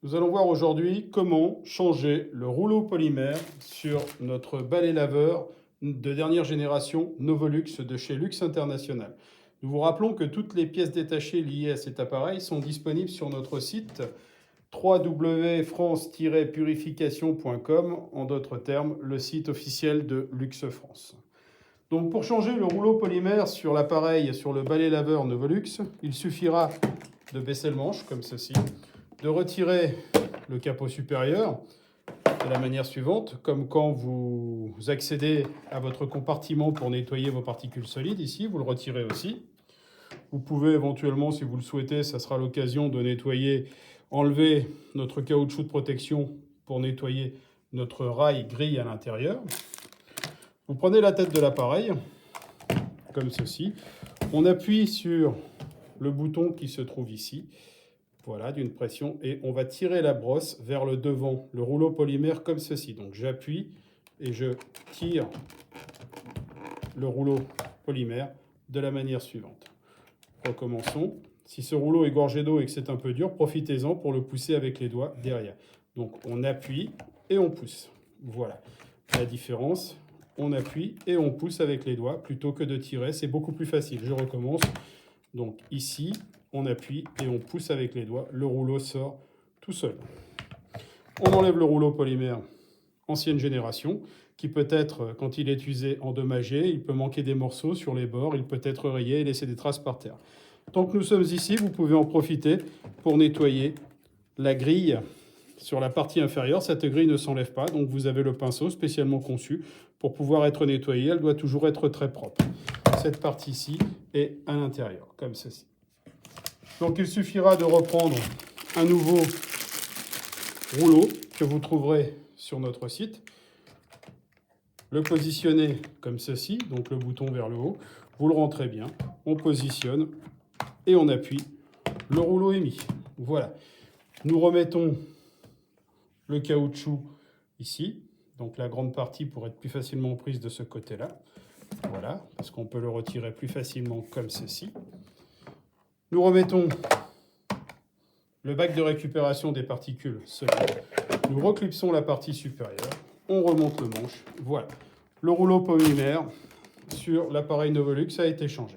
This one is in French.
Nous allons voir aujourd'hui comment changer le rouleau polymère sur notre balai laveur de dernière génération Novolux de chez Lux International. Nous vous rappelons que toutes les pièces détachées liées à cet appareil sont disponibles sur notre site www.france-purification.com, en d'autres termes, le site officiel de Lux France. Donc pour changer le rouleau polymère sur l'appareil, sur le balai laveur Novolux, il suffira de baisser le manche comme ceci, de retirer le capot supérieur de la manière suivante, comme quand vous accédez à votre compartiment pour nettoyer vos particules solides, ici, vous le retirez aussi. Vous pouvez éventuellement, si vous le souhaitez, ça sera l'occasion de nettoyer, enlever notre caoutchouc de protection pour nettoyer notre rail grille à l'intérieur. Vous prenez la tête de l'appareil, comme ceci. On appuie sur le bouton qui se trouve ici. Voilà, d'une pression, et on va tirer la brosse vers le devant, le rouleau polymère comme ceci. Donc j'appuie et je tire le rouleau polymère de la manière suivante. Recommençons. Si ce rouleau est gorgé d'eau et que c'est un peu dur, profitez-en pour le pousser avec les doigts derrière. Donc on appuie et on pousse. Voilà la différence. On appuie et on pousse avec les doigts plutôt que de tirer. C'est beaucoup plus facile. Je recommence. Donc ici, on appuie et on pousse avec les doigts. Le rouleau sort tout seul. On enlève le rouleau polymère ancienne génération, qui peut être, quand il est usé, endommagé. Il peut manquer des morceaux sur les bords. Il peut être rayé et laisser des traces par terre. Tant que nous sommes ici, vous pouvez en profiter pour nettoyer la grille sur la partie inférieure. Cette grille ne s'enlève pas, donc vous avez le pinceau spécialement conçu pour pouvoir être nettoyée. Elle doit toujours être très propre. Cette partie-ci est à l'intérieur, comme ceci. Donc il suffira de reprendre un nouveau rouleau que vous trouverez sur notre site, le positionner comme ceci, donc le bouton vers le haut, vous le rentrez bien, on positionne et on appuie, le rouleau est mis. Voilà. Nous remettons le caoutchouc ici, donc la grande partie pour être plus facilement prise de ce côté-là. Voilà, parce qu'on peut le retirer plus facilement comme ceci. Nous remettons le bac de récupération des particules solides. Nous reclipsons la partie supérieure. On remonte le manche. Voilà. Le rouleau polymère sur l'appareil Novolux a été changé.